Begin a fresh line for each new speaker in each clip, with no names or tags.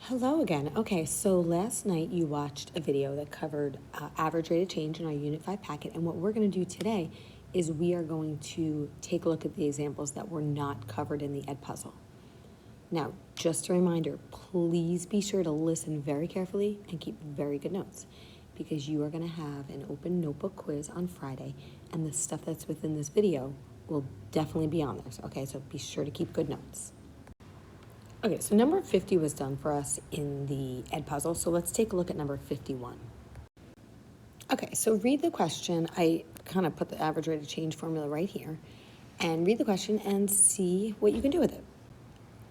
Hello again. Okay, so last night you watched a video that covered average rate of change in our Unit 5 packet, and what we're going to do today is we are going to take a look at the examples that were not covered in the Ed Puzzle. Now, just a reminder, please be sure to listen very carefully and keep very good notes, because you are going to have an open notebook quiz on Friday, and the stuff that's within this video will definitely be on there. Okay, so be sure to keep good notes. Okay, so number 50 was done for us in the Ed Puzzle, so let's take a look at number 51. Okay, so read the question. I kind of put the average rate of change formula right here, and read the question and see what you can do with it.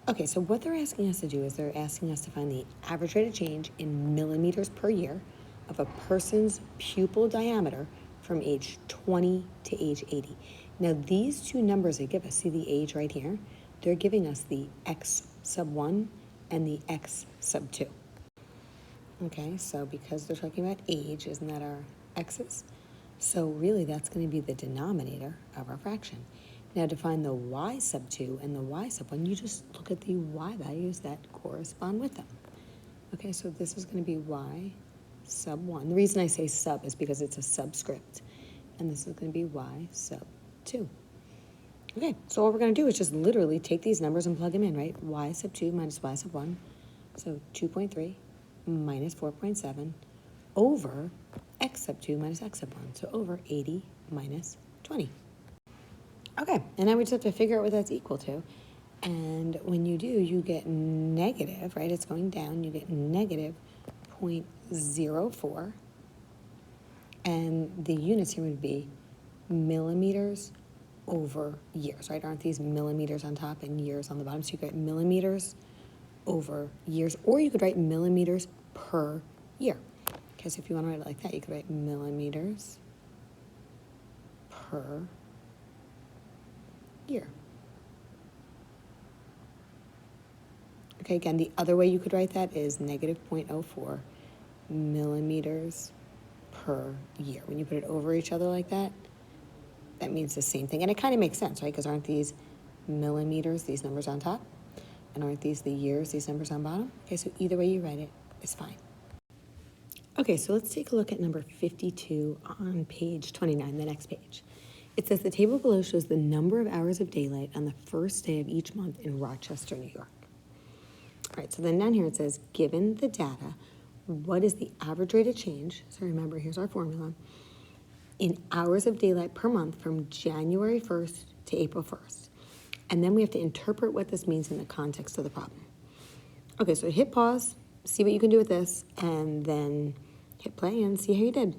Okay, so what they're asking us to do is they're asking us to find the average rate of change in millimeters per year of a person's pupil diameter from age 20 to age 80. Now, these two numbers they give us, see the age right here? They're giving us the x sub 1 and the x sub 2. Okay, so because they're talking about age, isn't that our x's? So really that's going to be the denominator of our fraction. Now to find the y sub 2 and the y sub 1, you just look at the y values that correspond with them. Okay, so this is going to be y sub 1. The reason I say sub is because it's a subscript. And this is going to be y sub 2. Okay, so all we're going to do is just literally take these numbers and plug them in, right? Y sub 2 minus y sub 1, so 2.3 minus 4.7 over x sub 2 minus x sub 1, so over 80 minus 20. Okay, and now we just have to figure out what that's equal to. And when you do, you get negative, right? It's going down. You get negative 0.04. And the units here would be millimeters over years, right? Aren't these millimeters on top and years on the bottom? So you get millimeters over years, or you could write millimeters per year. Because if you want to write it like that, you could write millimeters per year. Okay, again, the other way you could write that is negative 0.04 millimeters per year. When you put it over each other like that, that means the same thing. And it kind of makes sense, right? Because aren't these millimeters, these numbers on top? And aren't these the years, these numbers on bottom? Okay, so either way you write it is fine. Okay, so let's take a look at number 52 on page 29, the next page. It says the table below shows the number of hours of daylight on the first day of each month in Rochester, New York. All right, so then down here it says, given the data, what is the average rate of change? So remember, here's our formula. In hours of daylight per month from January 1st to April 1st. And then we have to interpret what this means in the context of the problem. Okay, so hit pause, see what you can do with this, and then hit play and see how you did.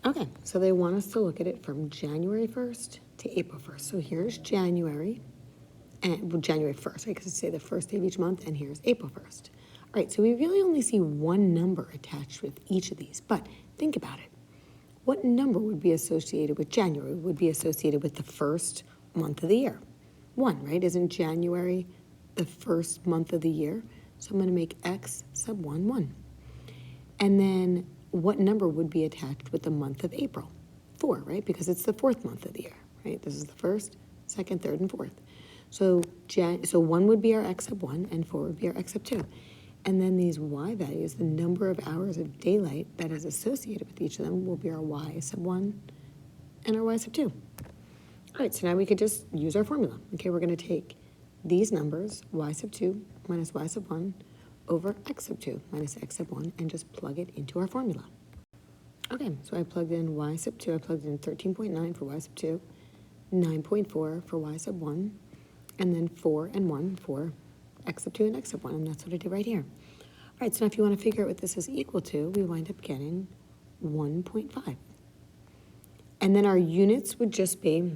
Okay, so they want us to look at it from January 1st to April 1st. So here's January, and well, January 1st, right? Because it's say the first day of each month, and here's April 1st. All right, so we really only see one number attached with each of these, but think about it. What number would be associated with January? Would be associated with the first month of the year. 1, right? Isn't January the first month of the year? So I'm going to make x sub 1, 1. And then what number would be attached with the month of April? 4, right? Because it's the fourth month of the year, right? This is the first, second, third, and fourth. So 1 would be our x sub 1, and 4 would be our x sub 2. And then these y values, the number of hours of daylight that is associated with each of them, will be our y sub 1 and our y sub 2. All right, so now we could just use our formula. Okay, we're going to take these numbers, y sub 2 minus y sub 1 over x sub 2 minus x sub 1, and just plug it into our formula. Okay, so I plugged in y sub 2. I plugged in 13.9 for y sub 2, 9.4 for y sub 1, and then 4 and 1 for x sub 2 and x sub 1, and that's what I did right here. All right, so now if you want to figure out what this is equal to, we wind up getting 1.5. And then our units would just be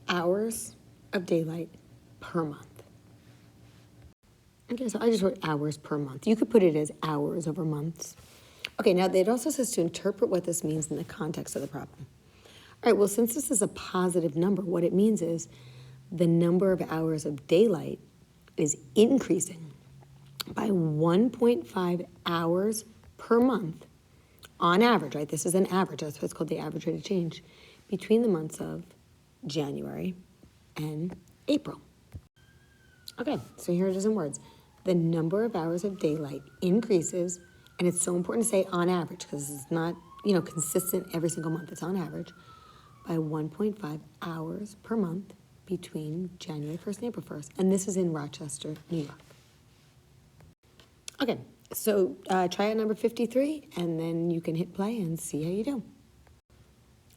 hours of daylight per month. Okay, so I just wrote hours per month. You could put it as hours over months. Okay, now it also says to interpret what this means in the context of the problem. All right, well, since this is a positive number, what it means is the number of hours of daylight is increasing by 1.5 hours per month on average, right? This is an average. That's what's called the average rate of change between the months of January and April. Okay, so here it is in words. the number of hours of daylight increases, and it's so important to say on average because it's not, consistent every single month. It's on average by 1.5 hours per month between January 1st and April 1st. And this is in Rochester, New York. Okay, so try out number 53, and then you can hit play and see how you do.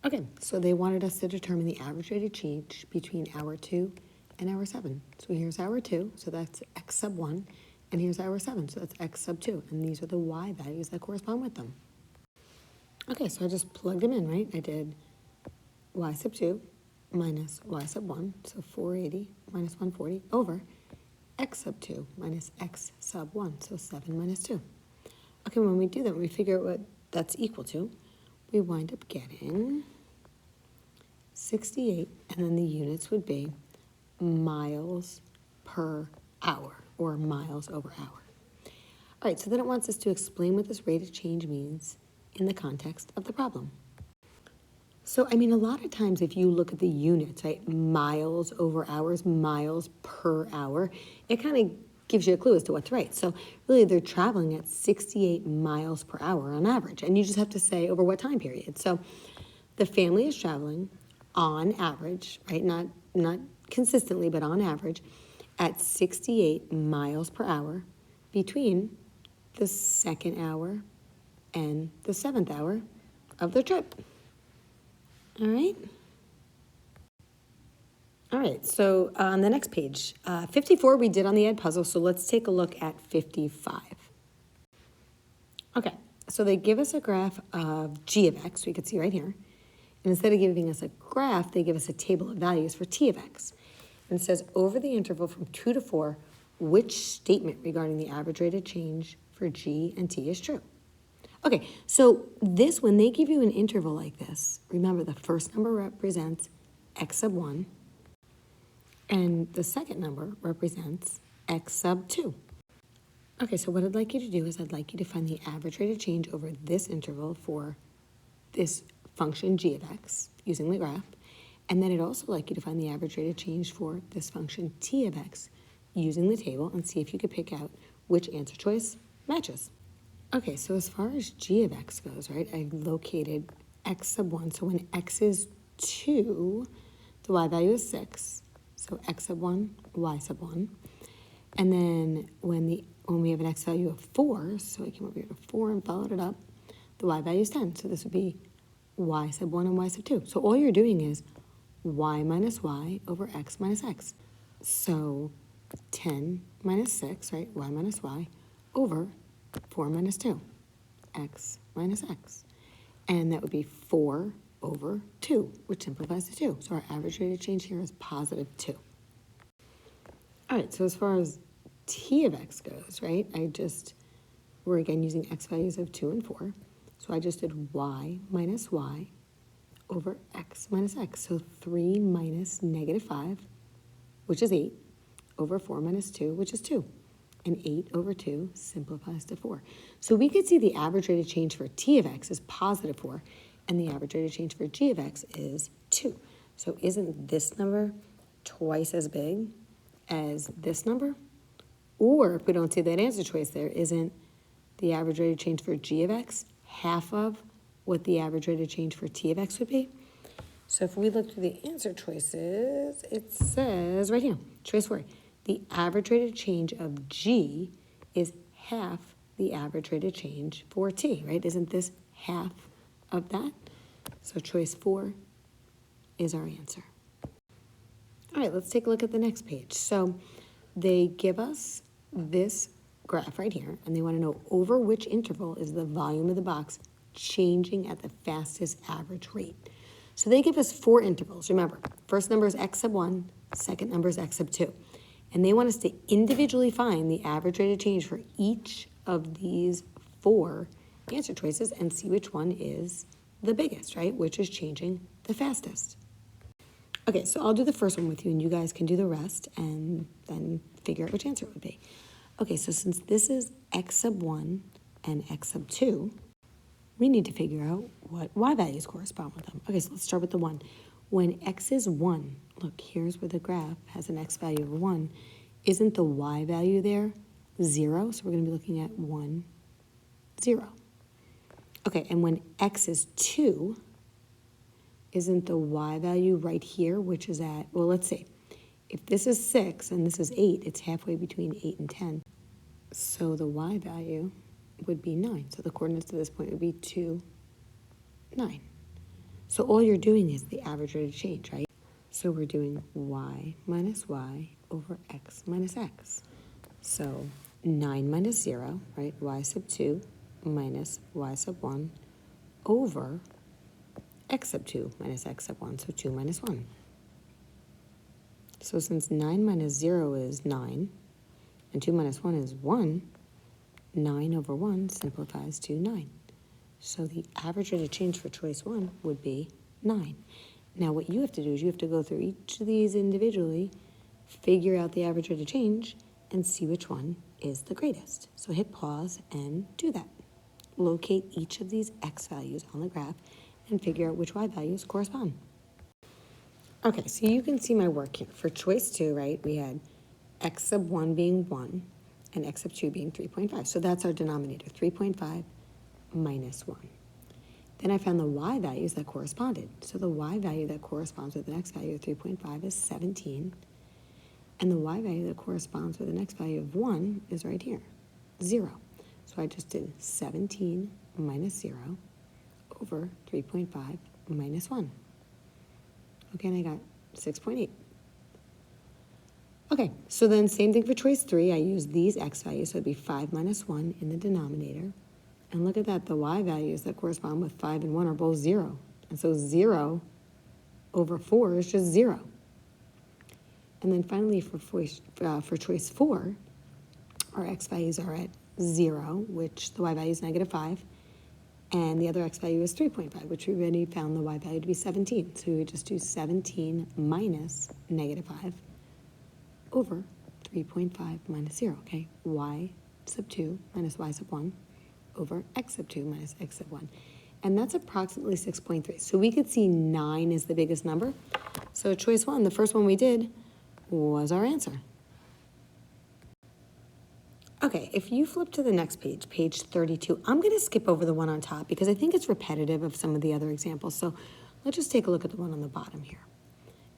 Okay, so they wanted us to determine the average rate of change between hour 2 and hour 7. So here's hour 2, so that's x sub 1, and here's hour 7, so that's x sub 2, and these are the y values that correspond with them. Okay, so I just plugged them in, right? I did y sub 2 minus y sub 1, so 480 minus 140 over x sub 2 minus x sub 1, so 7 minus 2. Okay, when we do that, when we figure out what that's equal to, we wind up getting 68, and then the units would be miles per hour, or miles over hour. All right, so then it wants us to explain what this rate of change means in the context of the problem. So, a lot of times if you look at the units, right, miles over hours, miles per hour, it kind of gives you a clue as to what to write. So really they're traveling at 68 miles per hour on average, and you just have to say over what time period. So the family is traveling on average, right, not consistently, but on average, at 68 miles per hour between the 2nd hour and the 7th hour of their trip. All right? All right, so on the next page, 54 we did on the Ed puzzle, so let's take a look at 55. Okay, so they give us a graph of g of x, we could see right here. And instead of giving us a graph, they give us a table of values for t of x. And it says, over the interval from 2 to 4, which statement regarding the average rate of change for g and t is true? Okay, so this, when they give you an interval like this, remember the first number represents x sub 1, and the second number represents x sub 2. Okay, so what I'd like you to do is I'd like you to find the average rate of change over this interval for this function g of x using the graph. And then I'd also like you to find the average rate of change for this function t of x using the table and see if you could pick out which answer choice matches. Okay, so as far as g of x goes, right, I located x sub 1. So when x is 2, the y value is 6. So x sub 1, y sub 1. And then when we have an x value of 4, so I came over here to 4 and followed it up, the y value is 10. So this would be y sub 1 and y sub 2. So all you're doing is y minus y over x minus x. So 10 minus 6, right, y minus y, over 4 minus 2, x minus x. And that would be 4 over 2, which simplifies to 2. So our average rate of change here is positive 2. All right, so as far as t of x goes, right, we're again using x values of 2 and 4. So I just did y minus y over x minus x. So 3 minus negative 5, which is 8, over 4 minus 2, which is 2. And 8 over 2 simplifies to 4. So we could see the average rate of change for t of x is positive 4, and the average rate of change for g of x is 2. So isn't this number twice as big as this number? Or if we don't see that answer choice there, isn't the average rate of change for g of x half of what the average rate of change for t of x would be? So if we look through the answer choices, it says right here, choice 4, the average rate of change of g is half the average rate of change for t, right? Isn't this half of that? So choice 4 is our answer. All right, let's take a look at the next page. So they give us this graph right here, and they want to know over which interval is the volume of the box changing at the fastest average rate. So they give us 4 intervals. Remember, first number is x sub 1, second number is x sub 2. And they want us to individually find the average rate of change for each of these 4 answer choices and see which one is the biggest, right? Which is changing the fastest. Okay, so I'll do the first one with you, and you guys can do the rest and then figure out which answer it would be. Okay, so since this is x sub 1 and x sub 2, we need to figure out what y values correspond with them. Okay, so let's start with the 1. When x is 1, look, here's where the graph has an x value of 1. Isn't the y value there 0, so we're going to be looking at 1, 0. Okay, and when x is 2, isn't the y value right here, which is at, well, let's see. If this is 6 and this is 8, it's halfway between 8 and 10. So the y value would be 9. So the coordinates to this point would be 2, 9. So all you're doing is the average rate of change, right? So we're doing y minus y over x minus x. So 9 minus 0, right, y sub 2 minus y sub 1 over x sub 2 minus x sub 1, so 2 minus 1. So since 9 minus 0 is 9, and 2 minus 1 is 1, 9 over 1 simplifies to 9. So the average rate of change for choice 1 would be 9. Now what you have to do is you have to go through each of these individually, figure out the average rate of change, and see which one is the greatest. So hit pause and do that. Locate each of these x values on the graph and figure out which y values correspond. Okay, so you can see my work here. For choice 2, right, we had x sub 1 being 1 and x sub 2 being 3.5. So that's our denominator, 3.5 minus 1. Then I found the y values that corresponded. So the y value that corresponds with the next value of 3.5 is 17. And the y value that corresponds with the next value of 1 is right here, 0. So I just did 17 minus 0 over 3.5 minus 1. Okay, and I got 6.8. Okay, so then same thing for choice 3. I used these x values, so it'd be 5 minus 1 in the denominator. And look at that, the y values that correspond with 5 and 1 are both 0. And so 0 over 4 is just 0. And then finally for choice 4, our x values are at 0, which the y value is negative 5. And the other x value is 3.5, which we already found the y value to be 17. So we would just do 17 minus negative 5 over 3.5 minus 0, okay? Y sub 2 minus y sub 1 over x sub 2 minus x sub 1. And that's approximately 6.3. So we could see 9 is the biggest number. So choice 1, the first one we did, was our answer. Okay, if you flip to the next page, page 32, I'm going to skip over the one on top because I think it's repetitive of some of the other examples. So let's just take a look at the one on the bottom here.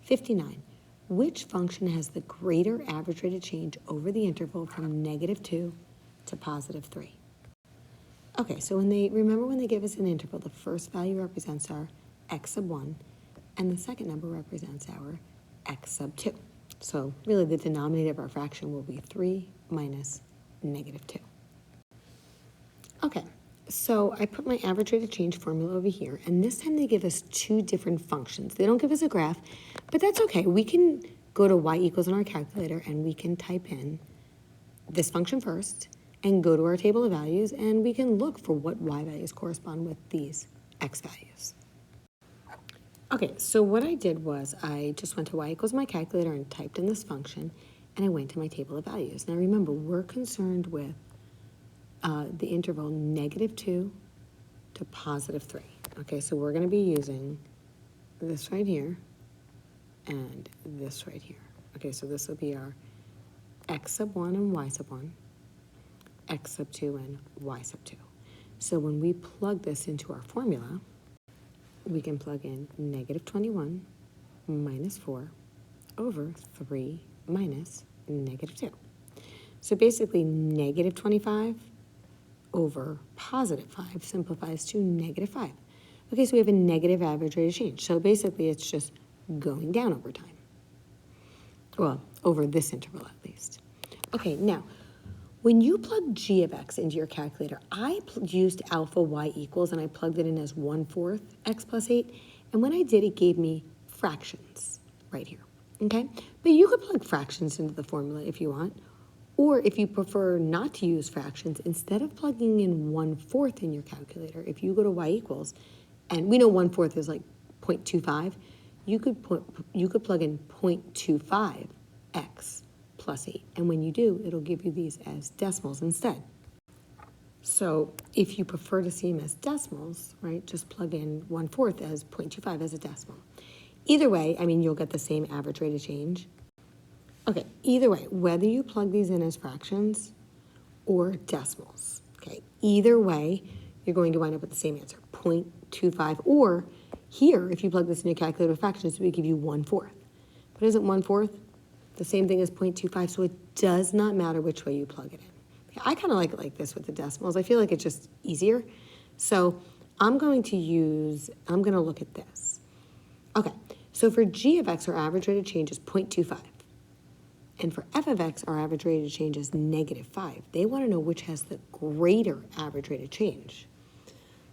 59. Which function has the greater average rate of change over the interval from negative 2 to positive 3? Okay, so remember when they give us an interval, the first value represents our x sub 1, and the second number represents our x sub 2. So really the denominator of our fraction will be 3 minus negative 2. Okay, so I put my average rate of change formula over here, and this time they give us two different functions. They don't give us a graph, but that's okay. We can go to y equals in our calculator, and we can type in this function first, and go to our table of values, and we can look for what y values correspond with these x values. Okay, so what I did was I just went to y equals my calculator and typed in this function, and I went to my table of values. Now remember, we're concerned with the interval negative 2 to positive 3. Okay, so we're going to be using this right here and this right here. Okay, so this will be our x sub 1 and y sub 1, x sub 2 and y sub 2. So when we plug this into our formula, we can plug in negative 21 minus 4 over 3 minus negative 2. So basically negative 25 over positive 5 simplifies to negative 5. Okay, so we have a negative average rate of change. So basically it's just going down over time. Well, over this interval at least. Okay, now, when you plug g of x into your calculator, I used alpha y equals, and I plugged it in as 1/4 x plus 8. And when I did, it gave me fractions right here, okay? But you could plug fractions into the formula if you want. Or if you prefer not to use fractions, instead of plugging in 1/4 in your calculator, if you go to y equals, and we know 1/4 is like 0.25, you could plug in 0.25 x plus 8. And when you do, it'll give you these as decimals instead. So if you prefer to see them as decimals, right, just plug in 1/4 as 0.25 as a decimal. Either way, I mean, you'll get the same average rate of change. Okay, either way, whether you plug these in as fractions or decimals. Okay, either way, you're going to wind up with the same answer, 0.25. Or here, if you plug this in your calculator with fractions, it would give you 1/4. But isn't 1/4 the same thing as 0.25? So it does not matter which way you plug it in. Okay, I kind of like it like this with the decimals. I feel like it's just easier. So I'm going to look at this. Okay, so for g of x, our average rate of change is 0.25. And for f of x, our average rate of change is -5. They want to know which has the greater average rate of change.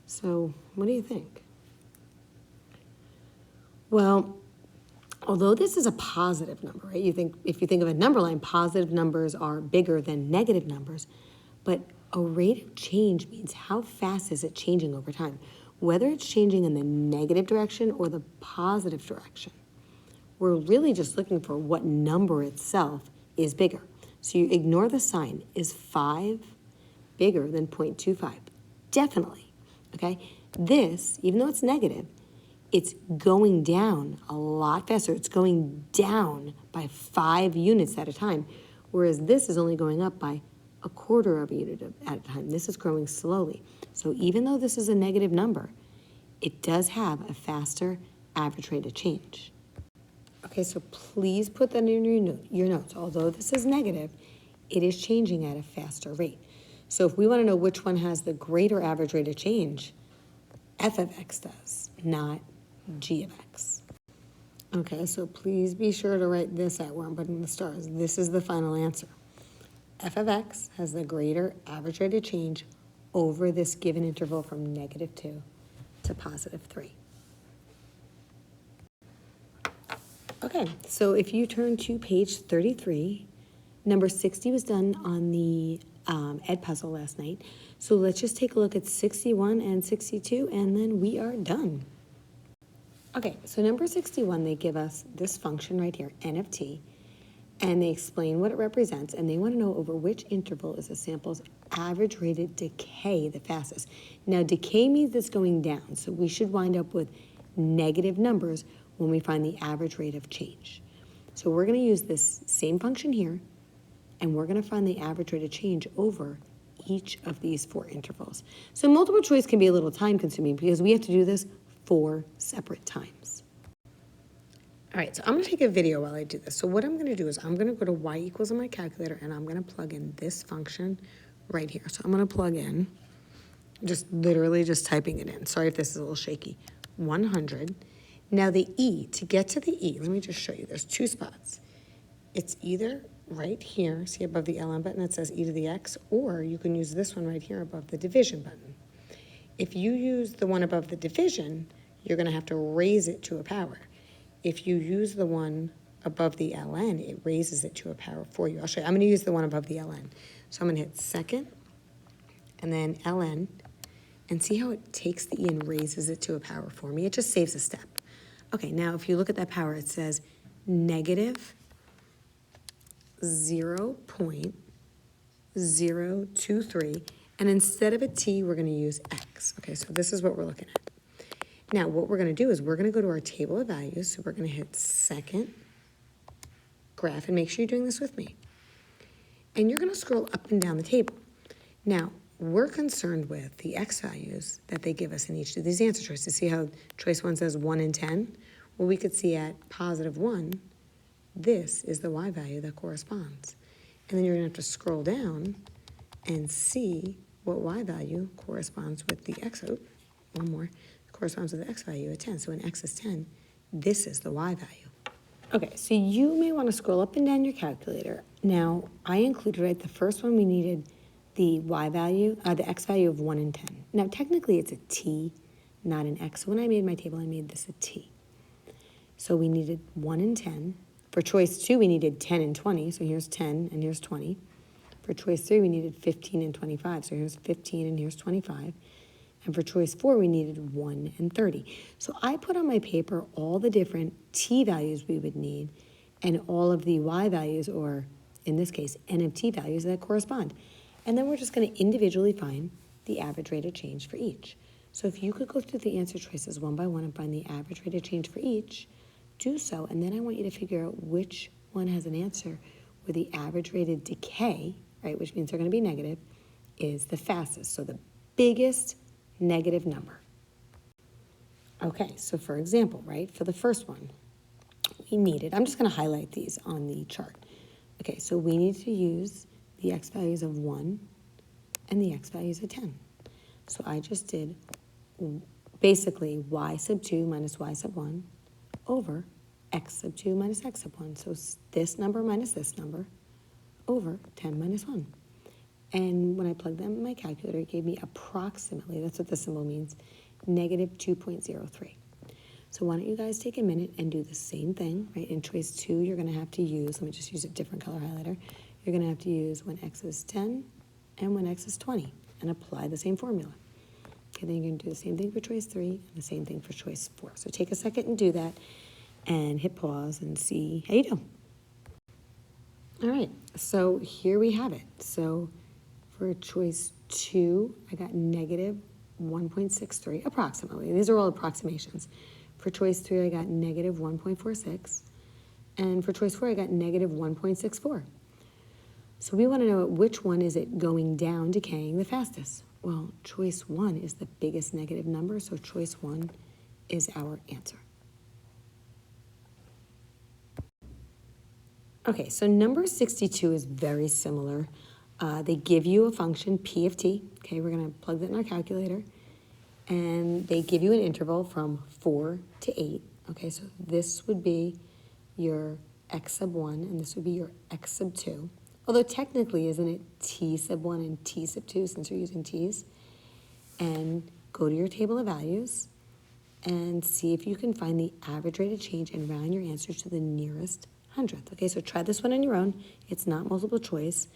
So what do you think? Well, although this is a positive number, right? If you think of a number line, positive numbers are bigger than negative numbers, but a rate of change means how fast is it changing over time, whether it's changing in the negative direction or the positive direction. We're really just looking for what number itself is bigger. So you ignore the sign. Is 5 bigger than 0.25? Definitely, okay? This, even though it's negative, it's going down a lot faster. It's going down by 5 units at a time, whereas this is only going up by 1/4 of a unit at a time. This is growing slowly. So even though this is a negative number, it does have a faster average rate of change. Okay, so please put that in your notes. Although this is negative, it is changing at a faster rate. So if we want to know which one has the greater average rate of change, f of x does, not g of x. Okay, so please be sure to write this out where I'm putting the stars. This is the final answer. F of x has the greater average rate of change over this given interval from -2 to +3. Okay, so if you turn to page 33, number 60 was done on the Ed puzzle last night. So let's just take a look at 61 and 62, and then we are done. Okay, so number 61, they give us this function right here, n of t, and they explain what it represents, and they want to know over which interval is a sample's average rate of decay the fastest. Now, decay means it's going down, so we should wind up with negative numbers when we find the average rate of change. So we're going to use this same function here, and we're going to find the average rate of change over each of these 4 intervals. So multiple choice can be a little time consuming because we have to do this 4 separate times. All right, so I'm going to take a video while I do this. So what I'm going to do is I'm going to go to y equals on my calculator, and I'm going to plug in this function right here. So I'm going to plug in, literally just typing it in. Sorry if this is a little shaky. 100. Now the e, to get to the e, let me just show you. There's 2 spots. It's either right here, see above the ln button that says e to the x, or you can use this one right here above the division button. If you use the one above the division, you're going to have to raise it to a power. If you use the one above the ln, it raises it to a power for you. I'll show you. I'm going to use the one above the ln. So I'm going to hit second, and then ln, and see how it takes the e and raises it to a power for me? It just saves a step. Okay, now if you look at that power, it says negative 0.023, and instead of a t, we're going to use x. Okay, so this is what we're looking at. Now, what we're going to do is we're going to go to our table of values, so we're going to hit second graph, and make sure you're doing this with me. And you're going to scroll up and down the table. Now, we're concerned with the x values that they give us in each of these answer choices. See how choice 1 says 1 and 10? Well, we could see at +1, this is the y value that corresponds. And then you're going to have to scroll down and see what y value corresponds with the x, corresponds with the x value at 10. So when x is 10, this is the y value. Okay, so you may want to scroll up and down your calculator. Now, I included, right, the first one we needed the y value, the x value of 1 and 10. Now, technically, it's a t, not an x. So when I made my table, I made this a t. So we needed 1 and 10. For choice 2, we needed 10 and 20. So here's 10 and here's 20. For choice 3, we needed 15 and 25. So here's 15 and here's 25. And for choice 4, we needed 1 and 30. So I put on my paper all the different t values we would need and all of the y values, or in this case, n of t values that correspond. And then we're just going to individually find the average rate of change for each. So if you could go through the answer choices one by one and find the average rate of change for each, do so. And then I want you to figure out which one has an answer where the average rate of decay right, which means they're going to be negative, is the fastest. So the biggest negative number. Okay, so for example, right, for the first one, we needed, I'm just going to highlight these on the chart. Okay, so we need to use the x values of 1 and the x values of 10. So I just did basically y sub 2 minus y sub 1 over x sub 2 minus x sub 1. So this number minus this number over 10 minus 1. And when I plugged them in my calculator, it gave me approximately, that's what the symbol means, negative 2.03. So why don't you guys take a minute and do the same thing, right? In choice 2, you're going to have to use, let me just use a different color highlighter. You're going to have to use when x is 10 and when x is 20 and apply the same formula. Okay, then you're going to do the same thing for choice 3 and the same thing for choice 4. So take a second and do that and hit pause and see how you do. All right, so here we have it. So for choice 2, I got negative 1.63, approximately. These are all approximations. For choice 3, I got negative 1.46. And for choice 4, I got negative 1.64. So we want to know which one is it going down, decaying the fastest. Well, choice 1 is the biggest negative number, so choice 1 is our answer. Okay, so number 62 is very similar. They give you a function, p of t. Okay, we're going to plug that in our calculator. And they give you an interval from 4 to 8. Okay, so this would be your x sub 1, and this would be your x sub 2. Although technically, isn't it t sub 1 and t sub 2 since you're using t's? And go to your table of values and see if you can find the average rate of change and round your answers to the nearest hundredth. Okay, so try this one on your own. It's not multiple choice.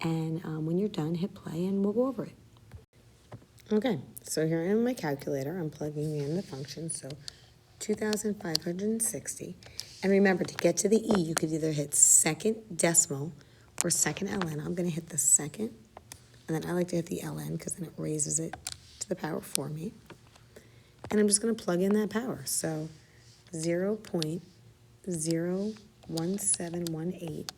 And when you're done, hit play and we'll go over it. Okay, so here I am in my calculator. I'm plugging in the function, so 2,560. And remember, to get to the E, you could either hit second decimal or second ln. I'm going to hit the second, and then I like to hit the ln because then it raises it to the power for me. And I'm just going to plug in that power. So 0.01718.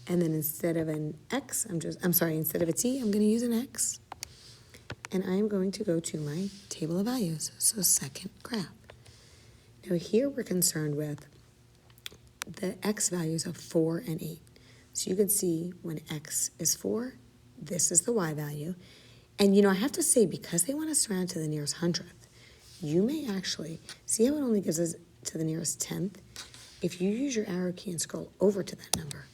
And then instead of an x, instead of a t, I'm going to use an x. And I'm going to go to my table of values, so second graph. Now here we're concerned with the x values of 4 and 8. So you can see when x is 4, this is the y value. And I have to say, because they want us to round to the nearest hundredth, you may actually, see how it only gives us to the nearest tenth? If you use your arrow key and scroll over to that number,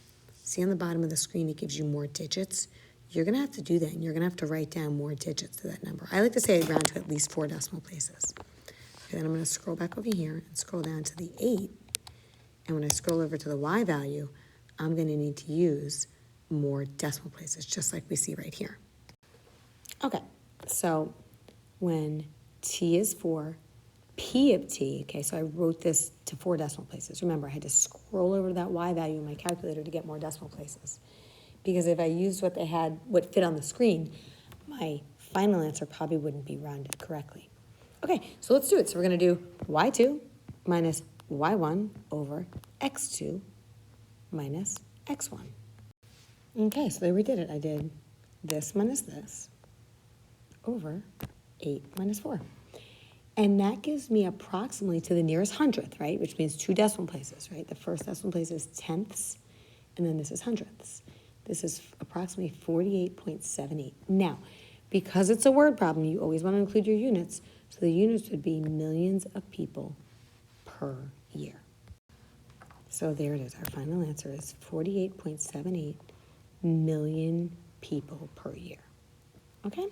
see on the bottom of the screen it gives you more digits. You're going to have to do that, and you're going to have to write down more digits to that number. I like to say I round to at least 4 decimal places. Okay, then I'm going to scroll back over here and scroll down to the 8. And when I scroll over to the y value, I'm going to need to use more decimal places, just like we see right here. Okay, so when t is 4, p of t, okay, so I wrote this to 4 decimal places. Remember, I had to scroll over to that y value in my calculator to get more decimal places. Because if I used what fit on the screen, my final answer probably wouldn't be rounded correctly. Okay, so let's do it. So we're going to do y2 minus y1 over x2 minus x1. Okay, so there we did it. I did this minus this over 8 minus 4. And that gives me approximately to the nearest hundredth, right? Which means 2 decimal places, right? The first decimal place is tenths, and then this is hundredths. This is approximately 48.78. Now, because it's a word problem, you always want to include your units. So the units would be millions of people per year. So there it is. Our final answer is 48.78 million people per year. Okay?